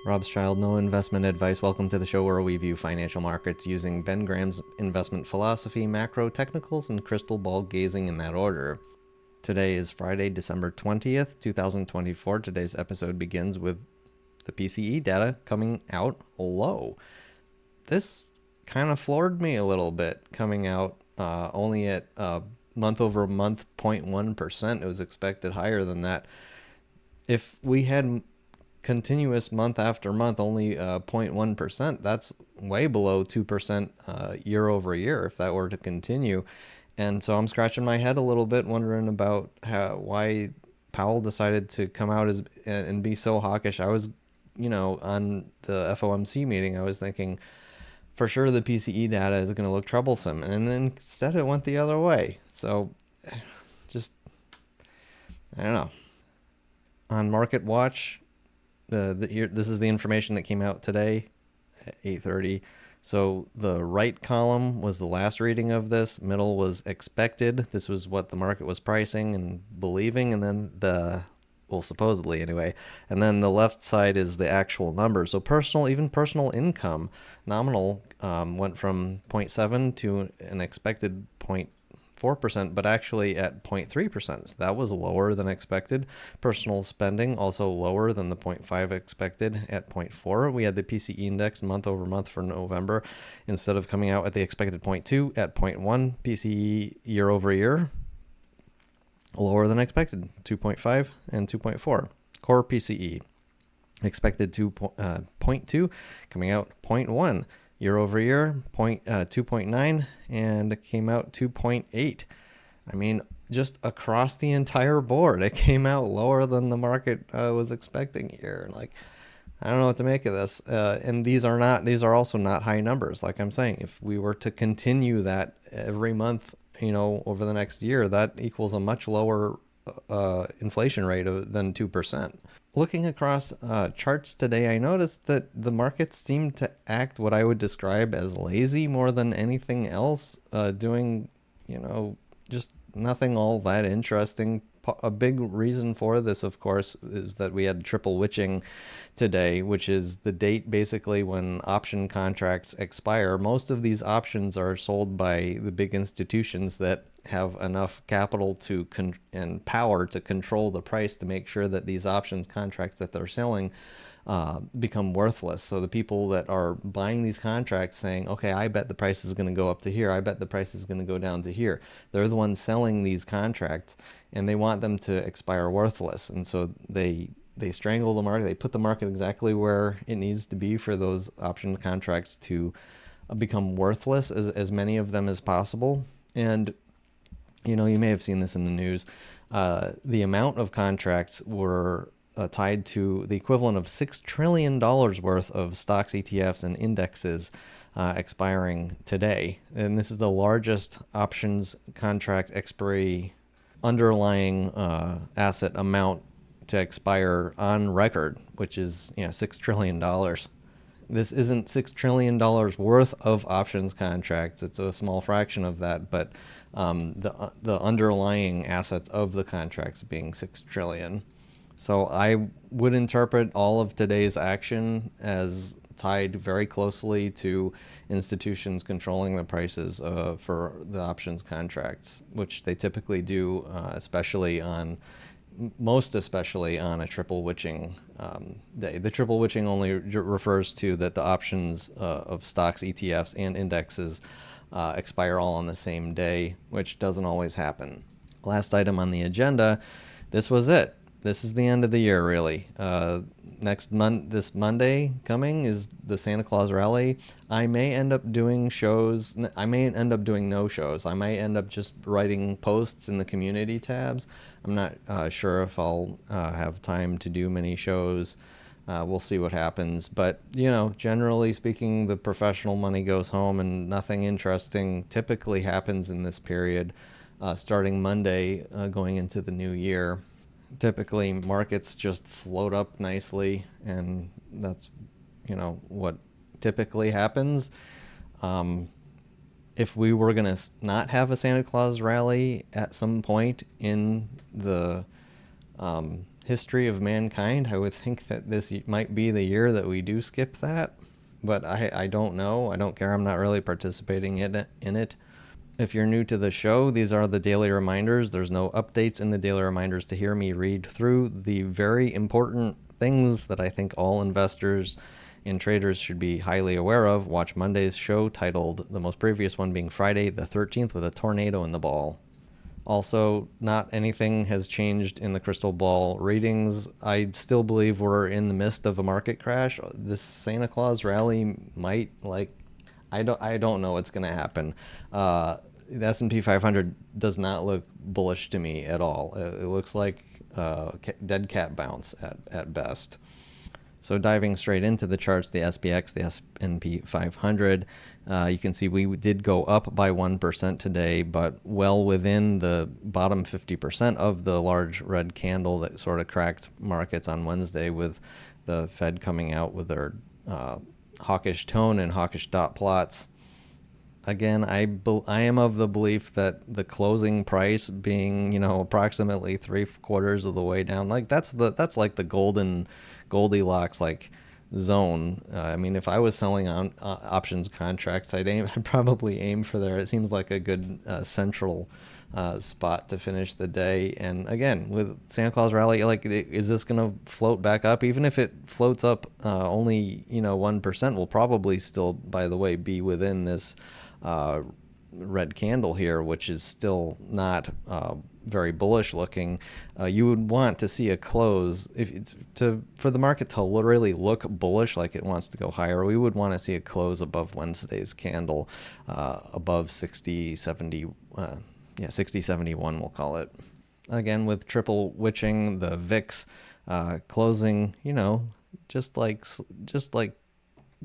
Robschild, no investment advice. Welcome to the show where we view financial markets using Ben Graham's investment philosophy, macro technicals, and crystal ball gazing in that order. Today is Friday, December 20th, 2024. Today's episode begins with the PCE data coming out low. This kind of floored me a little bit, coming out only at month over month 0.1%. It was expected higher than that. If we had continuous month after month only 0.1%, that's way below 2% year over year if that were to continue. And so I'm scratching my head a little bit, wondering about why Powell decided to come out and be so hawkish. I was, on the FOMC meeting, I was thinking for sure the PCE data is going to look troublesome, and then instead it went the other way. So just, I don't know. On Market Watch, this is the information that came out today at 8:30. So the right column was the last reading of this. Middle was expected. This was what the market was pricing and believing. And then supposedly anyway. And then the left side is the actual number. So even personal income, nominal, went from 0.7 to an expected 0.4%, but actually at 0.3%. So that was lower than expected. Personal spending also lower than the 0.5 expected at 0.4. We had the PCE index month over month for November. Instead of coming out at the expected 0.2 at 0.1, PCE year over year, lower than expected, 2.5 and 2.4. Core PCE expected 2.2, coming out 0.1. Year over year, 2.9, and it came out 2.8. I mean, just across the entire board, it came out lower than the market was expecting here. Like, I don't know what to make of this. And these are also not high numbers. Like I'm saying, if we were to continue that every month, over the next year, that equals a much lower inflation rate than 2%. Looking across charts today, I noticed that the markets seem to act what I would describe as lazy more than anything else, doing, just nothing all that interesting. A big reason for this, of course, is that we had triple witching today, which is the date basically when option contracts expire. Most of these options are sold by the big institutions that have enough capital and power to control the price to make sure that these options contracts that they're selling become worthless. So the people that are buying these contracts saying, okay, I bet the price is going to go up to here, I bet the price is going to go down to here, they're the ones selling these contracts, and they want them to expire worthless. And so they strangle the market. They put the market exactly where it needs to be for those option contracts to become worthless, as many of them as possible. And you may have seen this in the news. The amount of contracts were tied to the equivalent of $6 trillion worth of stocks, ETFs, and indexes expiring today. And this is the largest options contract expiry underlying asset amount to expire on record, which is $6 trillion. This isn't $6 trillion worth of options contracts. It's a small fraction of that, but the underlying assets of the contracts being $6 trillion. So I would interpret all of today's action as tied very closely to institutions controlling the prices for the options contracts, which they typically do, most especially on a triple witching day. The triple witching only refers to that the options of stocks, ETFs, and indexes expire all on the same day, which doesn't always happen. Last item on the agenda, this was it. This is the end of the year, really. This Monday coming is the Santa Claus rally. I may end up doing shows. I may end up doing no shows. I might end up just writing posts in the community tabs. I'm not sure if I'll have time to do many shows. We'll see what happens. But, generally speaking, the professional money goes home, and nothing interesting typically happens in this period, starting Monday going into the new year. Typically, markets just float up nicely, and that's, what typically happens. If we were going to not have a Santa Claus rally at some point in the history of mankind, I would think that this might be the year that we do skip that. But I don't know. I don't care. I'm not really participating in it. If you're new to the show, these are the daily reminders. There's no updates in the daily reminders to hear me read through the very important things that I think all investors and traders should be highly aware of. Watch Monday's show titled, the most previous one being Friday the 13th with a tornado in the ball. Also, not anything has changed in the crystal ball readings. I still believe we're in the midst of a market crash. This Santa Claus rally might, I don't know what's going to happen. The S&P 500 does not look bullish to me at all. It looks like dead cat bounce at best. So diving straight into the charts, the SPX, the S&P 500, you can see we did go up by 1% today, but well within the bottom 50% of the large red candle that sort of cracked markets on Wednesday, with the Fed coming out with their hawkish tone and hawkish dot plots. Again, I am of the belief that the closing price being, approximately 3/4 of the way down, that's like the Goldilocks zone. I mean, if I was selling on options contracts, I'd probably aim for there. It seems like a good central spot to finish the day. And again, with Santa Claus rally, is this going to float back up? Even if it floats up only 1%, we'll probably still, by the way, be within this red candle here, which is still not very bullish looking. You would want to see a close for the market to really look bullish, like it wants to go higher. We would want to see a close above Wednesday's candle, above 60.71, we'll call it. Again, with triple witching, the VIX closing, just like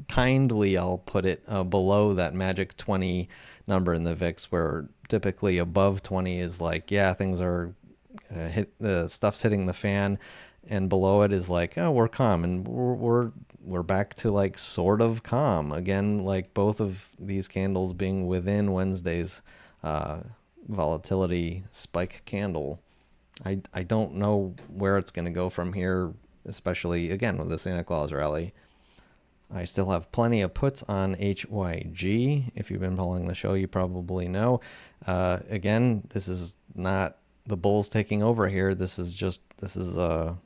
kindly, I'll put it, below that magic 20 number in the VIX, where typically above 20 is things are the stuff's hitting the fan, and below it is we're calm, and we're back to sort of calm again, both of these candles being within Wednesday's volatility spike candle. I don't know where it's going to go from here, especially again with the Santa Claus rally. I still have plenty of puts on HYG. If you've been following the show, you probably know. Again, this is not the bulls taking over here. This is a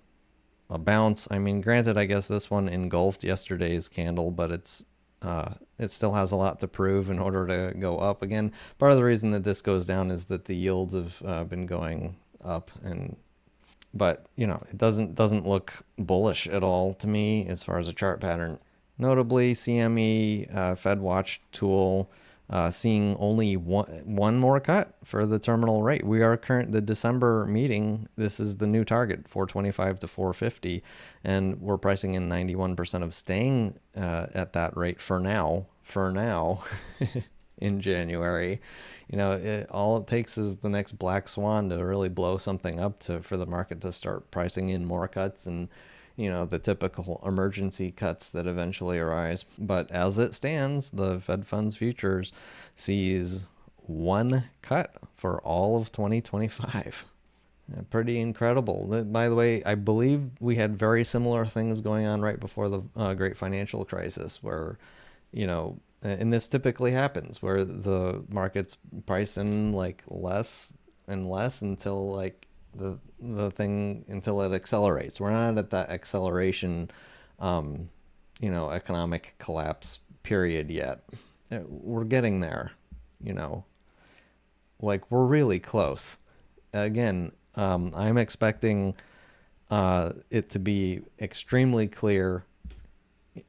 bounce. I mean, granted, I guess this one engulfed yesterday's candle, but it still has a lot to prove in order to go up. Again, part of the reason that this goes down is that the yields have been going up, but it doesn't look bullish at all to me as far as a chart pattern. Notably, CME Fed Watch tool seeing only one more cut for the terminal rate. We are the December meeting. This is the new target, 425 to 450, and we're pricing in 91% of staying at that rate for now. In January, all it takes is the next black swan to really blow something up for the market to start pricing in more cuts and the typical emergency cuts that eventually arise. But as it stands, the Fed funds futures sees one cut for all of 2025. Pretty incredible. By the way, I believe we had very similar things going on right before the great financial crisis, where, and this typically happens, where the markets price in less and less until until it accelerates. We're not at that acceleration, economic collapse period yet. We're getting there, we're really close. Again, I'm expecting it to be extremely clear,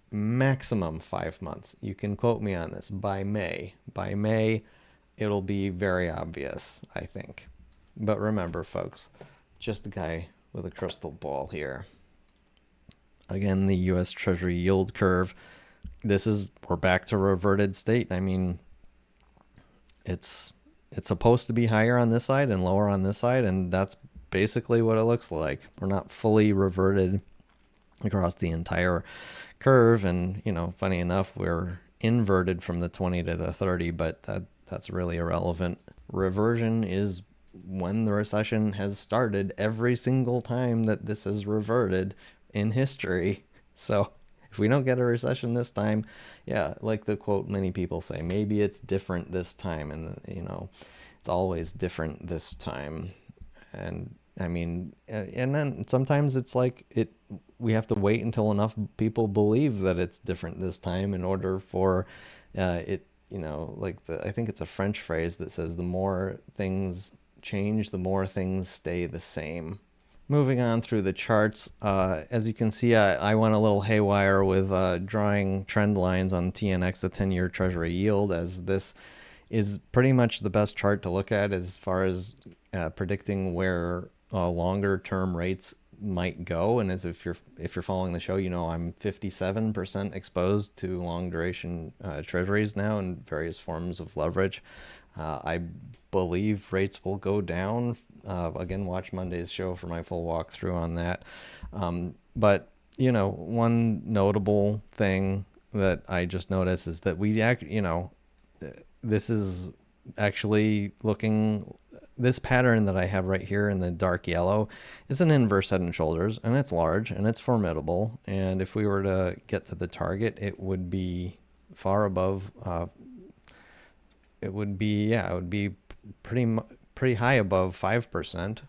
maximum 5 months. You can quote me on this. By May, it'll be very obvious, I think. But remember, folks, just a guy with a crystal ball here. Again, the U.S. Treasury yield curve. We're back to reverted state. I mean, it's supposed to be higher on this side and lower on this side, and that's basically what it looks like. We're not fully reverted across the entire curve, and funny enough, we're inverted from the 20 to the 30, but that's really irrelevant. Reversion is when the recession has started every single time that this has reverted in history. So if we don't get a recession this time, yeah, like the quote many people say, maybe it's different this time. And, it's always different this time. And I mean, and then sometimes it's like we have to wait until enough people believe that it's different this time in order for it, like I think it's a French phrase that says the more things change, the more things stay the same. Moving on through the charts, as you can see, I went a little haywire with drawing trend lines on TNX, the 10-year Treasury yield, as this is pretty much the best chart to look at as far as predicting where longer term rates might go. And as if you're following the show, I'm 57% exposed to long duration treasuries now in various forms of leverage. I believe rates will go down. Again, watch Monday's show for my full walkthrough on that. But one notable thing that I just noticed is that this is actually this pattern that I have right here in the dark yellow is an inverse head and shoulders, and it's large and it's formidable. And if we were to get to the target, it would be far above. It would be pretty high above 5%.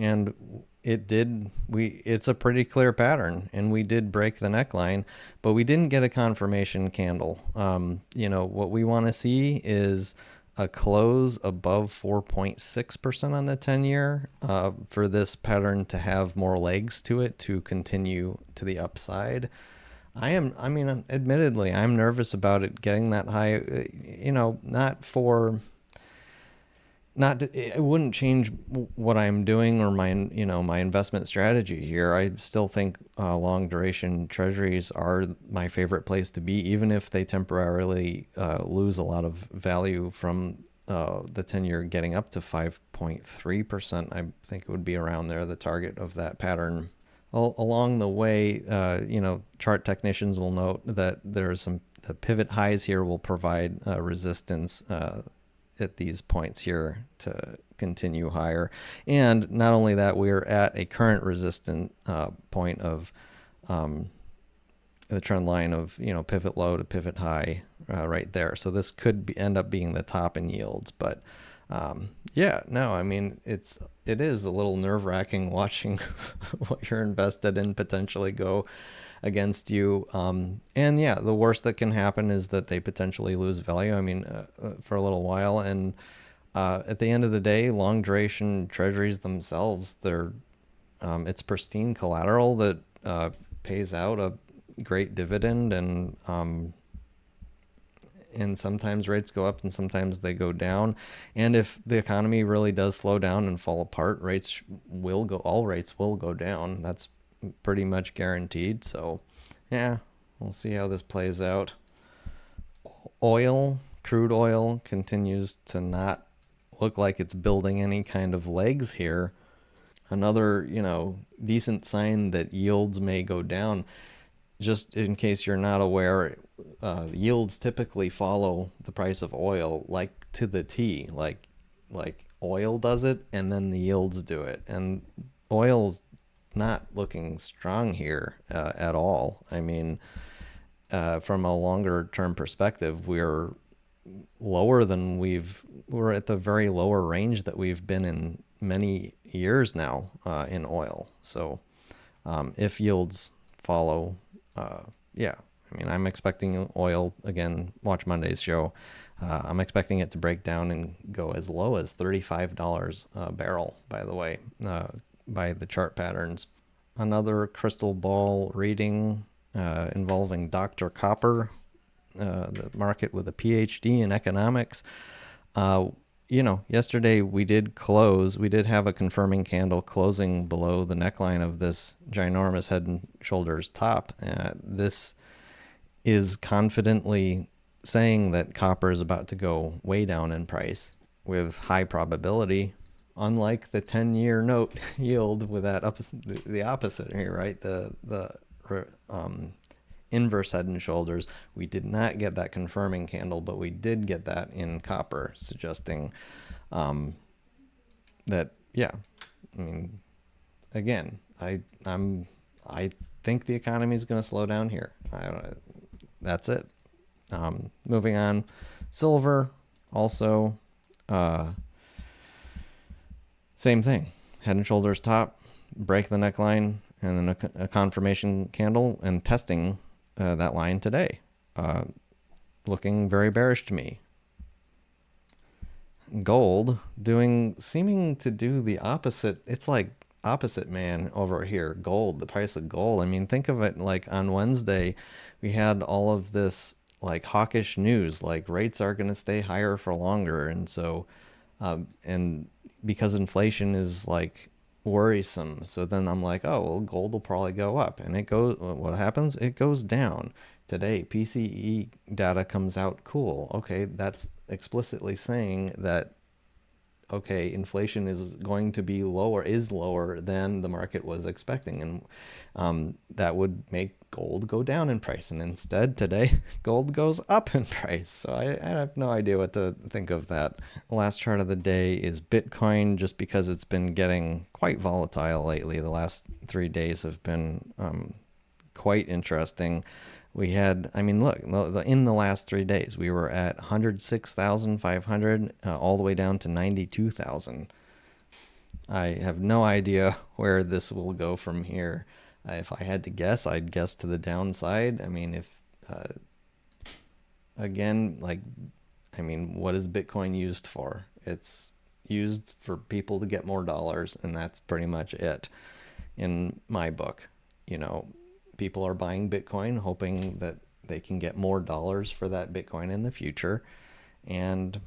And it's a pretty clear pattern, and we did break the neckline, but we didn't get a confirmation candle. What we want to see is a close above 4.6% on the 10-year for this pattern to have more legs to it to continue to the upside. Admittedly, I'm nervous about it getting that high, it wouldn't change what I'm doing or my investment strategy here. I still think long duration treasuries are my favorite place to be, even if they temporarily lose a lot of value from the 10-year getting up to 5.3%. I think it would be around there, the target of that pattern. Along the way, chart technicians will note that the pivot highs here will provide resistance at these points here to continue higher. And not only that, we're at a current resistant point of the trend line of pivot low to pivot high right there. So this could end up being the top in yields, but it is a little nerve-wracking watching what you're invested in potentially go against you. The worst that can happen is that they potentially lose value. For a little while. And at the end of the day, long duration treasuries themselves, it's pristine collateral that pays out a great dividend, and sometimes rates go up and sometimes they go down. And if the economy really does slow down and fall apart, all rates will go down. That's pretty much guaranteed. So yeah, we'll see how this plays out. Crude oil continues to not look like it's building any kind of legs here. Another, decent sign that yields may go down. Just in case you're not aware, yields typically follow the price of oil, like to the T, like oil does it, and then the yields do it. And oil's not looking strong here at all. From a longer term perspective, we're at the very lower range that we've been in many years now in oil. So if yields follow, I'm expecting oil, again, watch Monday's show. I'm expecting it to break down and go as low as $35 a barrel, by the way, by the chart patterns. Another crystal ball reading involving Dr. Copper, the market with a PhD in economics. Yesterday we did have a confirming candle closing below the neckline of this ginormous head and shoulders top. This is confidently saying that copper is about to go way down in price with high probability, unlike the 10-year note yield with that the opposite here, right? The inverse head and shoulders. We did not get that confirming candle, but we did get that in copper, suggesting that, yeah, I mean, again, I think the economy is going to slow down here. That's it. Moving on, silver also, same thing. Head and shoulders top, break the neckline, and then a confirmation candle, and testing that line today. Looking very bearish to me. Gold seeming to do the opposite. It's like opposite man over here. Gold, the price of gold. I mean, think of it like on Wednesday, we had all of this like hawkish news, like rates are going to stay higher for longer. And so, and because inflation is like worrisome. So then I'm like, oh, well, gold will probably go up. And it goes, what happens? It goes down. Today, PCE data comes out. Cool. Okay, that's explicitly saying that, okay, inflation is going to be lower than the market was expecting. And that would make gold go down in price. And instead, today, gold goes up in price. So I have no idea what to think of that. Last chart of the day is Bitcoin, just because it's been getting quite volatile lately. The last 3 days have been quite interesting. We had, I mean, look, in the last 3 days, we were at 106,500 all the way down to 92,000. I have no idea where this will go from here. If I had to guess, I'd guess to the downside. I mean, if, again, like, I mean, what is Bitcoin used for? It's used for people to get more dollars, and that's pretty much it in my book. You know, people are buying Bitcoin hoping that they can get more dollars for that Bitcoin in the future, and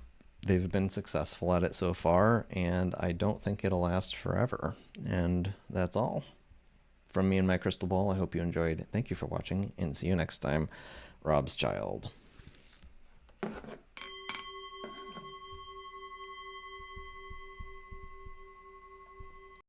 they've been successful at it so far, and I don't think it'll last forever. And that's all from me and my crystal ball. I hope you enjoyed. Thank you for watching, and see you next time. Robschild.